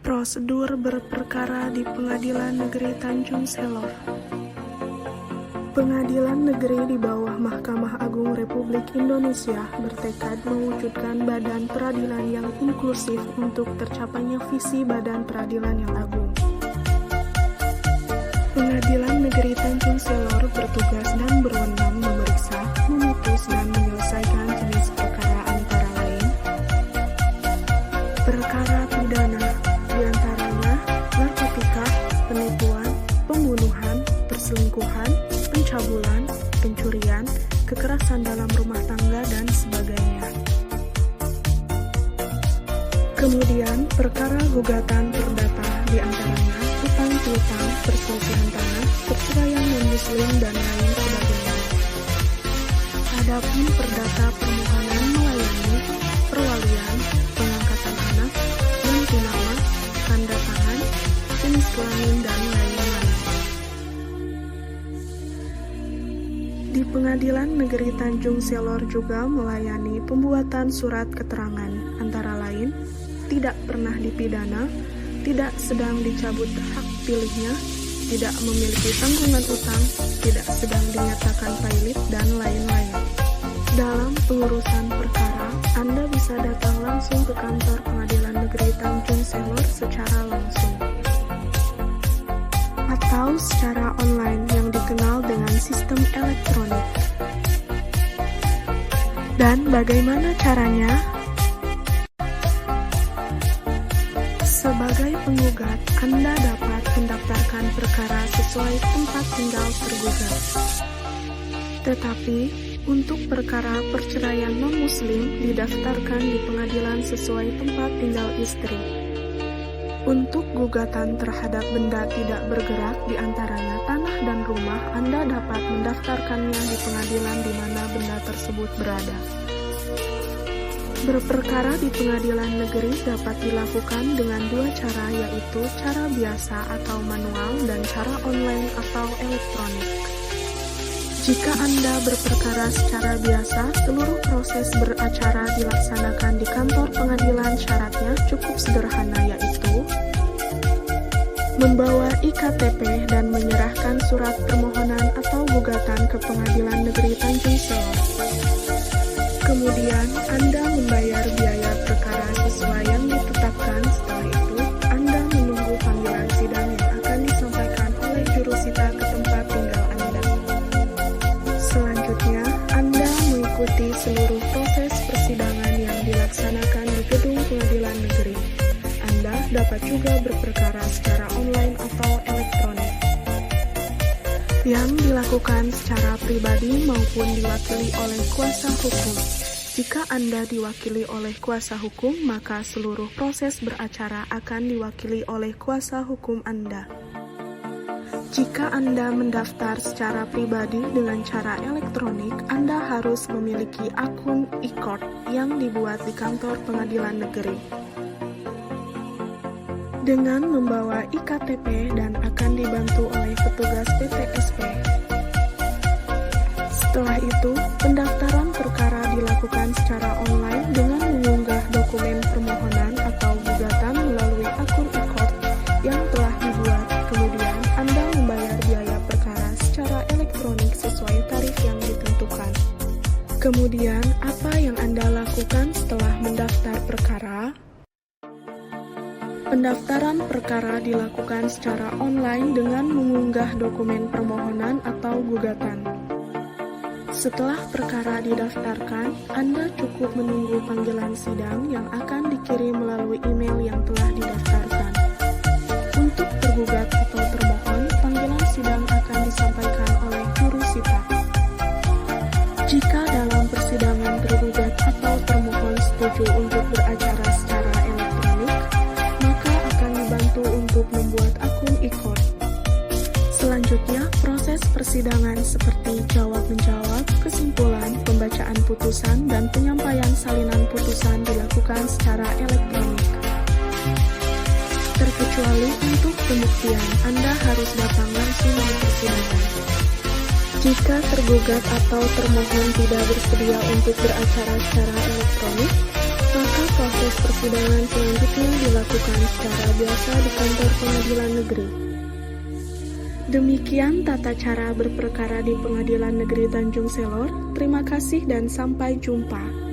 Prosedur berperkara di Pengadilan Negeri Tanjung Selor. Pengadilan Negeri di bawah Mahkamah Agung Republik Indonesia bertekad mewujudkan badan peradilan yang inklusif untuk tercapainya visi badan peradilan yang agung. Pengadilan Negeri Tanjung Selor bertugas dan berwenang memeriksa, memutus, dan menyelesaikan jenis perkara antara lain perkara pidana, diantaranya narkotika, penipuan, pembunuhan, perselingkuhan, pencabulan, pencurian, kekerasan dalam rumah tangga, dan sebagainya. Kemudian, perkara gugatan perdata diantaranya utang piutang, perselisihan tanah, perceraian non-muslim, dan lain sebagainya. Adapun perdata permohonan melayani perwalian, pengangkatan anak, ganti nama, tanda tangan, jenis kelamin, dan lain-lain. Di Pengadilan Negeri Tanjung Selor juga melayani pembuatan surat keterangan, antara lain tidak pernah dipidana, tidak sedang dicabut hak pilihnya, tidak memiliki tanggungan utang, tidak sedang dinyatakan pailit, dan lain-lain. Dalam pengurusan perkara, Anda bisa datang langsung ke kantor Pengadilan Negeri Tanjung Selor secara langsung, atau secara online yang dikenal dengan sistem elektronik. Dan bagaimana caranya? Sebagai penggugat, Anda dapat mendaftarkan perkara sesuai tempat tinggal tergugat. Tetapi, untuk perkara perceraian non-muslim didaftarkan di pengadilan sesuai tempat tinggal istri. Untuk gugatan terhadap benda tidak bergerak diantaranya tanah dan rumah, Anda dapat mendaftarkannya di pengadilan di mana benda tersebut berada. Berperkara di pengadilan negeri dapat dilakukan dengan dua cara, yaitu cara biasa atau manual dan cara online atau elektronik. Jika Anda berperkara secara biasa, seluruh proses beracara dilaksanakan di kantor pengadilan. Syaratnya cukup sederhana, yaitu membawa IKTP dan menyerahkan surat permohonan atau gugatan ke Pengadilan Negeri Tanjung Selor. Kemudian, Anda membayar biaya perkara sesuai yang ditetapkan. Setelah itu, Anda menunggu panggilan sidang yang akan disampaikan oleh jurusita ke tempat tinggal Anda. Selanjutnya, Anda mengikuti seluruh proses persidangan yang dilaksanakan di gedung pengadilan negeri. Anda dapat juga berperkara secara online atau elektronik, yang dilakukan secara pribadi maupun diwakili oleh kuasa hukum. Jika Anda diwakili oleh kuasa hukum, maka seluruh proses beracara akan diwakili oleh kuasa hukum Anda. Jika Anda mendaftar secara pribadi dengan cara elektronik, Anda harus memiliki akun e-court yang dibuat di kantor pengadilan negeri dengan membawa IKTP dan akan dibantu oleh petugas PTSP. Setelah itu, pendaftaran perkara dilakukan secara online dengan mengunggah dokumen permohonan atau gugatan melalui akun e-court yang telah dibuat. Kemudian, Anda membayar biaya perkara secara elektronik sesuai tarif yang ditentukan. Kemudian, apa yang Anda lakukan setelah mendaftar perkara? Pendaftaran perkara dilakukan secara online dengan mengunggah dokumen permohonan atau gugatan. Setelah perkara didaftarkan, Anda cukup menunggu panggilan sidang yang akan dikirim melalui email yang telah didaftarkan. Untuk tergugat atau termohon, panggilan sidang akan disampaikan oleh jurusita. Jika dalam persidangan tergugat atau termohon setuju untuk beracara secara elektronik, maka akan dibantu untuk membuat akun e-court. Selanjutnya, proses persidangan seperti jawab-menjawab, kesimpulan, pembacaan putusan, dan penyampaian salinan putusan dilakukan secara elektronik. Terkecuali untuk pembuktian, Anda harus datang langsung di persidangan. Jika tergugat atau termohon tidak bersedia untuk beracara secara elektronik, maka proses persidangan selanjutnya dilakukan secara biasa di kantor pengadilan negeri. Demikian tata cara berperkara di Pengadilan Negeri Tanjung Selor. Terima kasih dan sampai jumpa.